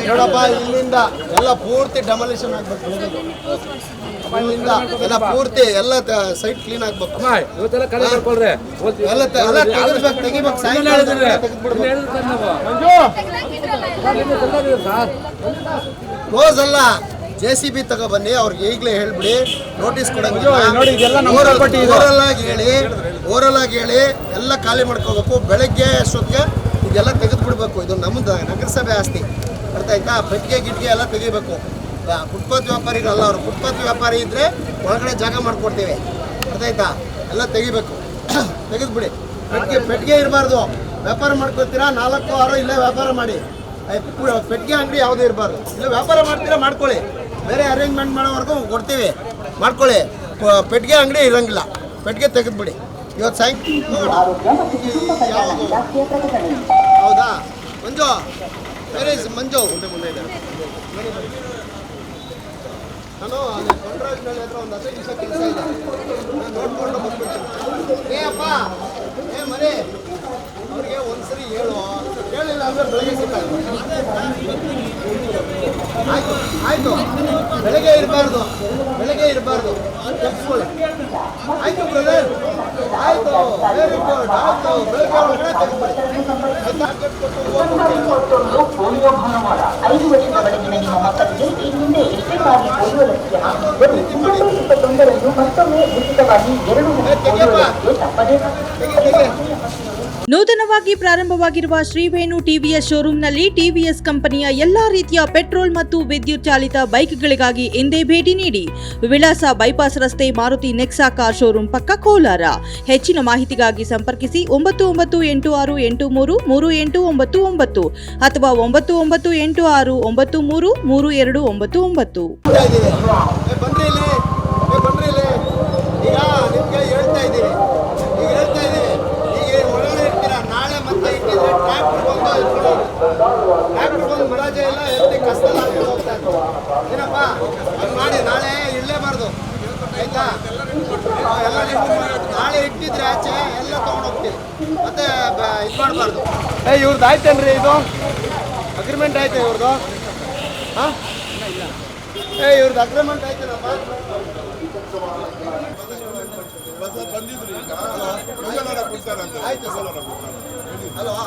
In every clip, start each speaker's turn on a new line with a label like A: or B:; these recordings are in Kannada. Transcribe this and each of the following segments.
A: ನೋಡಪ್ಪ, ಇಲ್ಲಿಂದ ಎಲ್ಲ ಪೂರ್ತಿ ಡೆಮಾಲಿಷನ್ ಆಗ್ಬೇಕು. ಇಲ್ಲಿಂದ ಎಲ್ಲ ಪೂರ್ತಿ ಎಲ್ಲ ಸೈಟ್ ಕ್ಲೀನ್ ಆಗ್ಬೇಕು. ಎಲ್ಲ ತೆಗಿಬೇಕು. ಕ್ಲೋಸ್ ಅಲ್ಲ, JCB ತಗೊಬನ್ನಿ. ಅವ್ರಿಗೆ ಈಗಲೇ ಹೇಳ್ಬಿಡಿ, ನೋಟಿಸ್ ಕೊಡಂಗಿಲ್ಲ. ಓರಲ್ ಆಗಿ ಹೇಳಿ ಎಲ್ಲ ಖಾಲಿ ಮಾಡ್ಕೋಬೇಕು. ಬೆಳಗ್ಗೆ ಅಷ್ಟೊತ್ತಿಗೆ ಇದೆಲ್ಲ ತೆಗೆದು ಬಿಡಬೇಕು. ಇದು ನಮ್ಮದು ನಗರಸಭೆ ಆಸ್ತಿ, ಅರ್ಥ ಆಯ್ತಾ? ಪೆಟ್ಟಿಗೆ ಗಿಟ್ಟಿಗೆ ಎಲ್ಲ ತೆಗಿಬೇಕು. ಫುಟ್ಪಾತ್ ವ್ಯಾಪಾರಿಗಳಲ್ಲ ಅವರು. ಫುಟ್ಪಾತ್ ವ್ಯಾಪಾರಿ ಇದ್ದರೆ ಒಳಗಡೆ ಜಾಗ ಮಾಡಿಕೊಡ್ತೀವಿ, ಅರ್ಥ ಆಯ್ತಾ? ಎಲ್ಲ ತೆಗಿಬೇಕು, ತೆಗೆದುಬಿಡಿ. ಪೆಟ್ಟಿಗೆ ಇರಬಾರ್ದು. ವ್ಯಾಪಾರ ಮಾಡ್ಕೊತೀರಾ 4-6 ಇಲ್ಲೇ ವ್ಯಾಪಾರ ಮಾಡಿ. ಪೆಟ್ಟಿಗೆ ಅಂಗಡಿ ಯಾವುದೂ ಇರಬಾರ್ದು. ಇಲ್ಲ ವ್ಯಾಪಾರ ಮಾಡ್ತೀರಾ ಮಾಡ್ಕೊಳ್ಳಿ, ಬೇರೆ ಅರೇಂಜ್ಮೆಂಟ್ ಮಾಡೋವರೆಗೂ ಕೊಡ್ತೀವಿ, ಮಾಡ್ಕೊಳ್ಳಿ. ಪೆಟ್ಟಿಗೆ ಅಂಗಡಿ ಇರೋಂಗಿಲ್ಲ, ಪೆಟ್ಟಿಗೆ ತೆಗೆದುಬಿಡಿ. ಇವತ್ತು ಸಾಯಂಕಾಲ ಹೌದಾ ಮಂಜು? ಬೇರೆ ಮಂಜು ಮುಂದೆ ಇದೆ. ನಾನು ಅಲ್ಲಿ ಕೊಂಡ್ರಾಜ್ನಲ್ಲಿ ಹತ್ರ ಒಂದು 15 ನಿಮಿಷ ಕೆಲಸ ಇದೆ, ನಾನು ನೋಡ್ಕೊಂಡು ಬಂದ್ಬಿಡ್ತೀನಿ. ಅಪ್ಪ ಮರಿ ಅವ್ರಿಗೆ ಒಂದ್ಸರಿ ಹೇಳಿಲ್ಲ ಅಂದರೆ ಬೆಳಗ್ಗೆ ಸಿಕ್ಕಾಯ್ತು. ಆಯಿತು, ಬೆಳಗ್ಗೆ ಇರಬಾರ್ದು ತಪ್ಪಿಸ್ಕೊಳ್ಳಿ. ಆಯಿತು ಬ್ರದರ್, ಆಯಿತು, ವೆರಿ ಗುಡ್. ಆಯಿತು, ಬೆಳಗ್ಗೆ ಒಳಗಡೆ
B: ಪೋಲಿಯೋ ಭಾನುವಾರ 5 ವರ್ಷದ ಒಳಗಿನ ನಿಮ್ಮ ಮಕ್ಕಳಿಗೆ ಈ ಹಿಂದೆ ಯಶಸ್ವಿಯಾಗಿ ಪೋಲಿಯೋ ಲಸಿಕೆ ಹಾಕಿದ್ದರೂ ಡಿಸೆಂಬರ್ 21ರಂದು ಮತ್ತೊಮ್ಮೆ ಉಚಿತವಾಗಿ 2 ಪೋಲಿಯೋ ಲಸಿಕೆ ತಪ್ಪದೇ.
C: ನೂತನವಾಗಿ ಪ್ರಾರಂಭವಾಗಿರುವ ಶ್ರೀವೇಣು ಟಿವಿಎಸ್ ಶೋರೂಮ್ನಲ್ಲಿ ಟಿವಿಎಸ್ ಕಂಪನಿಯ ಎಲ್ಲಾ ರೀತಿಯ ಪೆಟ್ರೋಲ್ ಮತ್ತು ವಿದ್ಯುತ್ ಚಾಲಿತ ಬೈಕ್ಗಳಿಗಾಗಿ ಎಂದೇ ಭೇಟಿ ನೀಡಿ. ವಿಳಾಸ ಬೈಪಾಸ್ ರಸ್ತೆ, ಮಾರುತಿ ನೆಕ್ಸಾ ಕಾರ್ ಶೋರೂಮ್ ಪಕ್ಕ, ಕೋಲಾರ. ಹೆಚ್ಚಿನ ಮಾಹಿತಿಗಾಗಿ ಸಂಪರ್ಕಿಸಿ 9986833899 ಅಥವಾ 9986933299.
A: ಮರಾಜೆ ಎಲ್ಲ ಎತ್ತಿ ಕಷ್ಟದಲ್ಲಿ ಹಾಕೊಂಡು ಹೋಗ್ತಾ ಇತ್ತು. ಏನಪ್ಪ ಅದು ಮಾಡಿ ನಾಳೆ ಇಡಲೇಬಾರ್ದು, ಆಯ್ತಾ? ಎಲ್ಲ ನಾಳೆ ಇಟ್ಟಿದ್ರೆ ಆಚೆ ಎಲ್ಲ ತೊಗೊಂಡೋಗ್ತೀವಿ, ಮತ್ತೆ ಇದು ಮಾಡಬಾರ್ದು. ಇವ್ರದ್ದು ಆಯ್ತೇನ್ರಿ? ಇದು ಅಗ್ರಿಮೆಂಟ್ ಆಯ್ತಾ ಇವ್ರದ್ದು? ಹಾಂ, ಇವ್ರದ್ದು ಅಗ್ರಿಮೆಂಟ್ ಆಯ್ತೇನಪ್ಪ? ಆಯ್ತು ಸರ್. ಅಲ್ವಾ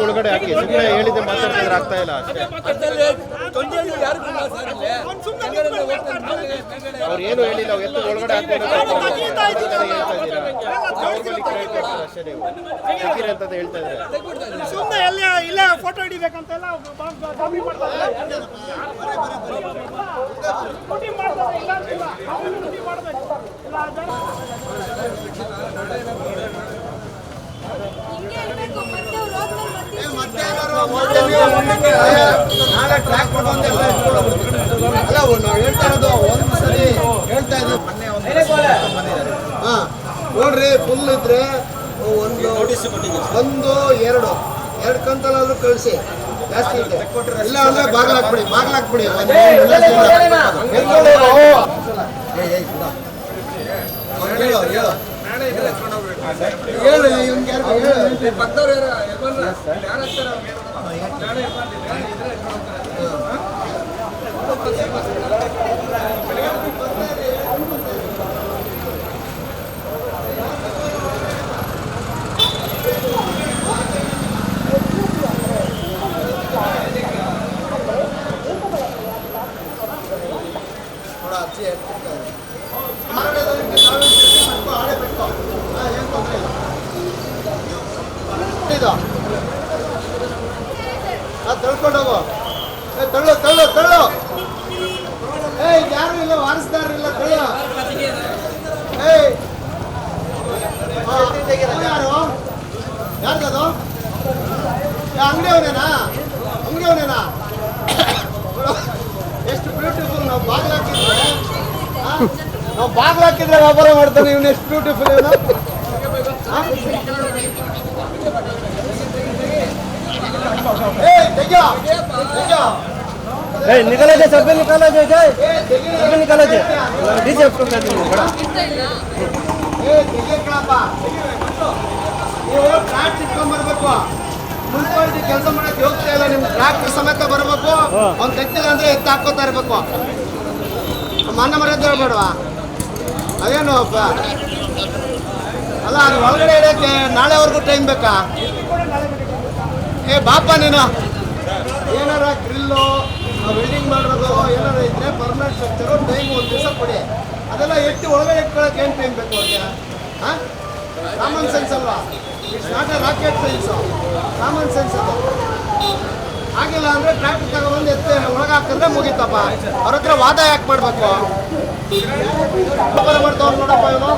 A: ಒಳಗಡೆ ಹಾಕಿ ಸುಮ್ಮನೆ ಹೇಳಿದ್ದೆ ಮಾತಾಡ್ತಿದ್ರೆ ಆಗ್ತಾ ಇಲ್ಲ ಅಷ್ಟೇ. ಅವ್ರು ಏನು ಹೇಳಿಲ್ಲ, ಎತ್ತು ಒಳಗಡೆ ಹಾಕ್ತಾರೆ ಅಷ್ಟೇ. ನೀವು ಅಂತ ಹೇಳ್ತಾ ಇದ್ದಾರೆ.
D: ಇಲ್ಲ ಫೋಟೋ ಹಿಡಿಬೇಕಂತೆಲ್ಲ
A: ನಾಳೆ ಟ್ರ್ಯಾಕ್ಟರ್ ಬಂದೆಲ್ಲ ಅಲ್ಲ, ನಾವು ಹೇಳ್ತಾ ಇರೋದು ಒಂದು ಸರಿ ಹೇಳ್ತಾ ಇದ್ದೀವಿ. ಹಾಂ ನೋಡ್ರಿ, ಫುಲ್ ಇದ್ರೆ ಒಂದು ಎರಡು ಕಂತಲಾದ್ರೂ ಕಳಿಸಿ. ಜಾಸ್ತಿ ಇದೆ ಇಲ್ಲ ಅಂದ್ರೆ ಬಾಗಿಲು ಹಾಕ್ಬಿಡಿ. ಹೇಳು ಇವ್ನಿಗೆ ಅಜ್ಜಿ ಹೇಳ್ತಿರ್ತಾರೆ. ತಳ್ಕೊಂಡು ಹೋಗು, ತಳ್ಳು. ಯಾರು ಇಲ್ಲ, ವಾರಸ್ದಾರ ಇಲ್ಲ, ತಳ್ಳ. ಏಯ್ ಯಾರು ಯಾರ್ದದು? ಅಂಗಡಿಯವನೇನಾ? ಎಷ್ಟು ಬ್ಯೂಟಿಫುಲ್. ನಾವು ಬಾಗಿಲು ಹಾಕಿದ್ರೆ ವ್ಯಾಪಾರ ಮಾಡ್ತಾನೆ ಇವನು. ಎಷ್ಟು ಬ್ಯೂಟಿಫುಲ್ ಇವನು.
D: निकला जाए सब निकाला जाए सब निकाला जाए डीजे
A: ನೀವು ಟ್ರ್ಯಾಕ್ಟ್ ಇಟ್ಕೊಂಡ್ಬರ್ಬೇಕು. ಮುನ್ಸಿಪಾಲಿಟಿ ಕೆಲಸ ಮಾಡಕ್ಕೆ ಹೋಗ್ತಾ ಇಲ್ಲ, ನಿಮ್ ಟ್ರ್ಯಾಕ್ಟರ್ ಸಮೇತ ಬರಬೇಕು. ಅವ್ನು ತೆಗ್ತಿಲ್ಲ ಅಂದ್ರೆ ಎತ್ತು ಹಾಕೋತಾ ಇರ್ಬೇಕು. ಮಾನ ಮರ್ಯಾದೆ ಹೇಳ್ಬೇಡವಾ? ಅದೇನು ಅಲ್ಲ, ಅದು ಒಳಗಡೆ ಇಡಕ್ಕೆ ನಾಳೆವರೆಗೂ ಟೈಮ್ ಬೇಕಾ? ಬಾಪ ನೀನು ಏನಾರ ಗ್ರಿಲ್ಲು ವೆಲ್ಡಿಂಗ್ ಮಾಡೋದು ಏನಾರ ಇದ್ರೆ ಪರ್ಮನೆಂಟ್ ಸ್ಟ್ರಕ್ಚರು ಟೈಮ್ ಒಂದು ದಿವಸ ಕೊಡಿ. ಅದೆಲ್ಲ ಎತ್ತಿ ಒಳಗಡೆ ಇಟ್ಕೊಳಕ್ಕೆ ಏನು ಟೈಮ್ ಬೇಕು ಅವ್ರಿಗೆ? ಹಾಂ, ಕಾಮನ್ ಸೆನ್ಸ್ ಅಲ್ವಾ? It's not A rocket science, common sense ಅದು. ಆಗಿಲ್ಲ ಅಂದರೆ ಟ್ರ್ಯಾಕ್ಟರ್ ತಗೊಬಂದು ಎತ್ತೆ ಒಳಗೆ ಹಾಕಿದ್ರೆ ಮುಗೀತಪ್ಪ. ಅವ್ರ ಹತ್ರ ವಾದ ಯಾಕೆ ಮಾಡಬೇಕು? ವ್ಯಾಪಾರ ಮಾಡ್ತಾವ್ ನೋಡಪ್ಪ ಇವನು.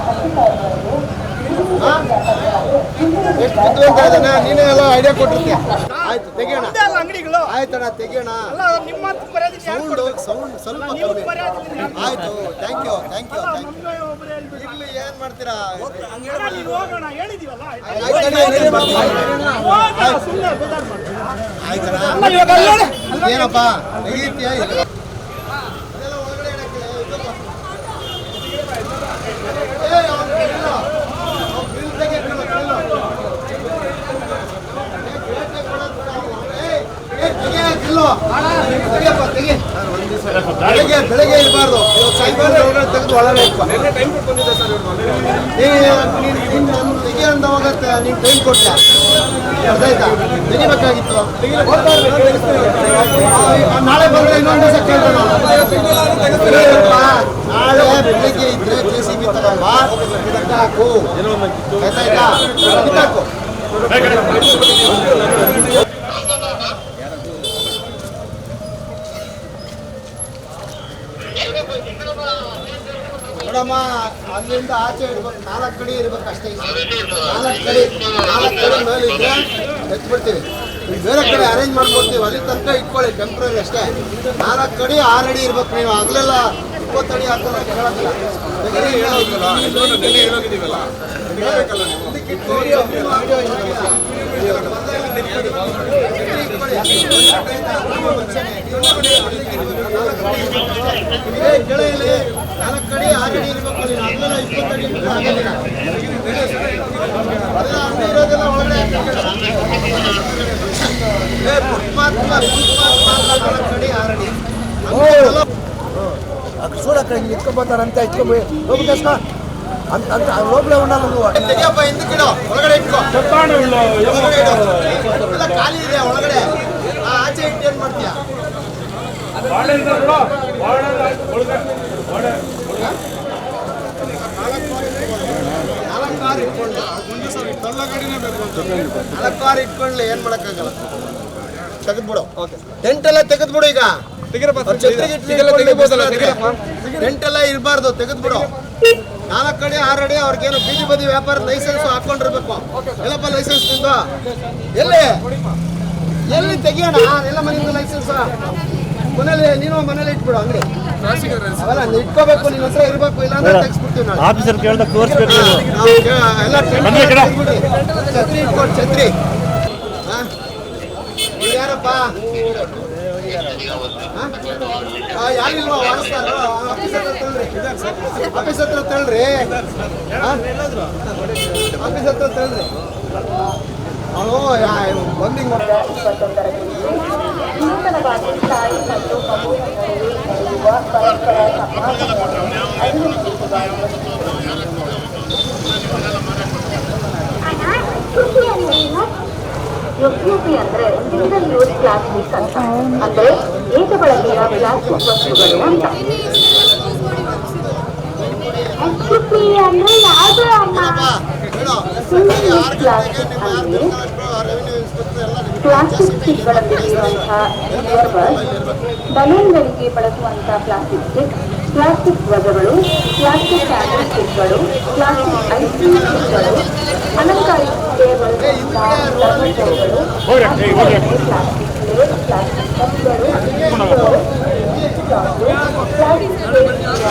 A: ಎಷ್ಟು ಬುದ್ಧಿವಂತ ಇದ್ದಾನೆ. ನೀನೇ ಎಲ್ಲ ಐಡಿಯಾ ಕೊಟ್ಟಿರ್ತೀಯ. ಆಯ್ತು, ತೆಗಿಯೋಣ.
D: ಅಂಗಡಿಗಳು
A: ಆಯ್ತಣ್ಣ, ತೆಗಿಯೋಣ.
D: ನಿಮ್ಮ
A: ಸೌಂಡ್ ಸ್ವಲ್ಪ ಕಮ್ಮಿ. ಆಯ್ತು, ಥ್ಯಾಂಕ್ ಯು. ಇರ್ಲಿ, ಏನ್ ಮಾಡ್ತೀರಾ?
D: ಹೋಗೋಣ ಹೇಳಿದೀವಲ್ಲ.
A: ಆಯ್ತಣ್ಣ, ಏನಪ್ಪ ತೆಗೀತೀಯ? ಬೆಳಗ್ಗೆ ಇರಬಾರ್ದು. ತೆಗೆದು ಒಳಗಡೆ ತೆಗಿ ಅಂದವಾಗತ್ತೆ. ನೀನು ಟೈಮ್ ಕೊಟ್ಟ, ಅರ್ಧಾಯ್ತಾ? ತೆಗಿಬೇಕಾಗಿತ್ತು. ನಾಳೆ ಬಂದ್ರೆ ಇನ್ನೊಂದು ದಿವಸ ಕೇಳ್ತಾನ. ನಾಳೆ ಬೆಳಿಗ್ಗೆ ಇದ್ರೆ JCB ತಗೊಂಬಾ, ಹಾಕು. ಆಯ್ತಾಯ್ತಾ? ಕಿತ್ತಾಕು. ನೋಡಮ್ಮ, ಅಲ್ಲಿಂದ ಆಚೆ ಇರ್ಬೇಕು. 4 ಕಡೆ ಇರ್ಬೇಕು ಅಷ್ಟೇ. 4 ಕಡೆ ಮೇಲೆ ಇದ್ರೆ ಎತ್ಬಿಡ್ತೀವಿ. ಬೇರೆ ಕಡೆ ಅರೇಂಜ್ ಮಾಡ್ಕೊಡ್ತೀವಿ. ಅಲ್ಲಿ ತನಕ ಇಟ್ಕೊಳ್ಳಿ, ಟೆಂಪ್ರರಿ ಅಷ್ಟೇ. 4 ಕಡೆ 6 ಅಡಿ ಇರ್ಬೇಕು. ನೀವು ಆಗಲೆಲ್ಲ 20 ಅಡಿ ಹಾಕೋಲ್ಲ, ಹೇಳೋದಿಲ್ಲ. ಕೆಳಗೆ 4 ಕಡೆ 6 ಅಡಿ ಇರ್ಬೇಕು. ನೀನು ಆಗಲೆಲ್ಲ 20 ಅಡಿ ಆಗೋದಿಲ್ಲ. ಅದೆಲ್ಲ ಅಂಗಡಿ ಇರೋದೆಲ್ಲ ಒಳಗಡೆ ಫುಟ್ಪಾತ್ 4 ಕಡೆ 6 ಅಡಿ.
E: చూడక్కడ ఇచ్చుకోపోతారంతా ఇచ్చుకోపోయి లోపలికి వేసుకో అంత అంత లోపలే ఉండాలి నువ్వు.
A: ತೆಗಿಯಪ್ಪ, ಹಿಂದಕ್ಕಿಡು, ಒಳಗಡೆ ಇಟ್ಕೋ. ಎಲ್ಲ ಖಾಲಿ ಇದೆ ಒಳಗಡೆ. ಆಚೆ ಇಟ್ಟು ಏನ್ ಮಾಡ್ತೀಯ?
D: 4
A: ಕಾರ್ ಇಟ್ಕೊಂಡು 4 ಕಾರ್ ಇಟ್ಕೊಂಡ್ಲಿ ಏನ್ ಮಾಡಕ್ಕಾಗಲ್ಲ. ತೆಗೆದ್ಬಿಡು. ಟೆಂಟ್ ಎಲ್ಲ ತೆಗೆದ್ಬಿಡು. ಈಗ ಟೆಂಟ್ ಎಲ್ಲ ಇರಬಾರ್ದು, ತೆಗೆದ್ಬಿಡು. 4 ಕಡೆ 6 ಅಡಿ. ಅವ್ರಿಗೇನು ಬೀದಿ ಬದಿ ವ್ಯಾಪಾರ ಲೈಸೆನ್ಸ್ ಹಾಕೊಂಡಿರ್ಬೇಕು. ಎಲ್ಲಪ್ಪ ಲೈಸೆನ್ಸ್ ನಿಂದು? ಎಲ್ಲಿ ತೆಗಿಯೋಣ? ಎಲ್ಲ ಮನೆಯಿಂದ ಲೈಸೆನ್ಸ್ ಮನೇಲಿ, ನೀನು ಮನೇಲಿ ಇಟ್ಬಿಡು ಅಂಗಡಿ. ಅವೆಲ್ಲ ಇಟ್ಕೋಬೇಕು, ನಿನ್ನ ಹತ್ರ ಇರ್ಬೇಕು. ಇಲ್ಲಾಂದ್ರೆ ತೆಗಿಸ್ಬಿಡ್ತೀವಿ ನಾವು.
E: ಆಫೀಸರ್ ಕೇಳ್ದಾಗ ತೋರಿಸ್ಬೇಕು.
A: ಎಲ್ಲ ಛತ್ರಿ ಇಟ್ಕೊಡು, ಛತ್ರಿ. ಯಾರಪ್ಪ ಯಾರಿಲ್ವಾ? ವಾರಸ್ತಾರ ಆಫೀಸ್ ಹತ್ರ ತಳ್ಳ್ರಿ. ಆಫೀಸ್ ಹತ್ರ ತಳ್ಳ್ರಿ. ಅವನು ಬಂದಿಂಗ್
B: ನೂತನವಾಗಿ ತಾಯಿ ಮತ್ತು ಮಗುವಿನ ನಡುವೆ ನಡೆಯುವ ಪರಸ್ಪರ ಸಂವಾದಗಳನ್ನು ಎಸ್ಯುಪಿ ಅಂದ್ರೆ ಸಿಂಗಲ್ ಯೂಸ್ ಪ್ಲಾಸ್ಟಿಕ್ ಅಂತ, ಅಂದ್ರೆ ಏಕ ಬಳಕೆಯ ಪ್ಲಾಸ್ಟಿಕ್ ವಸ್ತುಗಳು ಅಂತ. ಎಸ್ಯುಪಿ ಅಂದ್ರೆ ಯಾವುದು ಅಮ್ಮ? ಸಿಂಗಲ್ ಯೂಸ್ ಪ್ಲಾಸ್ಟಿಕ್ ಅಂದ್ರೆ ಪ್ಲಾಸ್ಟಿಕ್ ಸ್ಟಿಕ್ಗಳಲ್ಲಿ ಇರುವಂತಹ ರಬ್ಬರ್, ಬಲೂನ್ಗಳಿಗೆ ಬಳಸುವಂತಹ ಪ್ಲಾಸ್ಟಿಕ್ ಸ್ಟಿಕ್, ಪ್ಲಾಸ್ಟಿಕ್ ಧ್ವಜಗಳು, ಪ್ಲಾಸ್ಟಿಕ್ ಕ್ಯಾಂಡಲ್ ಸ್ಟಿಕ್ಗಳು, ಪ್ಲಾಸ್ಟಿಕ್ ಐಸ್ ಕ್ರೀಮ್ ಸ್ಟಿಕ್ಗಳು, ಅಲಂಕಾರಿಕ ಟೇಬಲ್, ಪ್ಲಾಸ್ಟಿಕ್ ಪ್ಲೇಟ್, ಪ್ಲಾಸ್ಟಿಕ್ ಕಪ್ಗಳು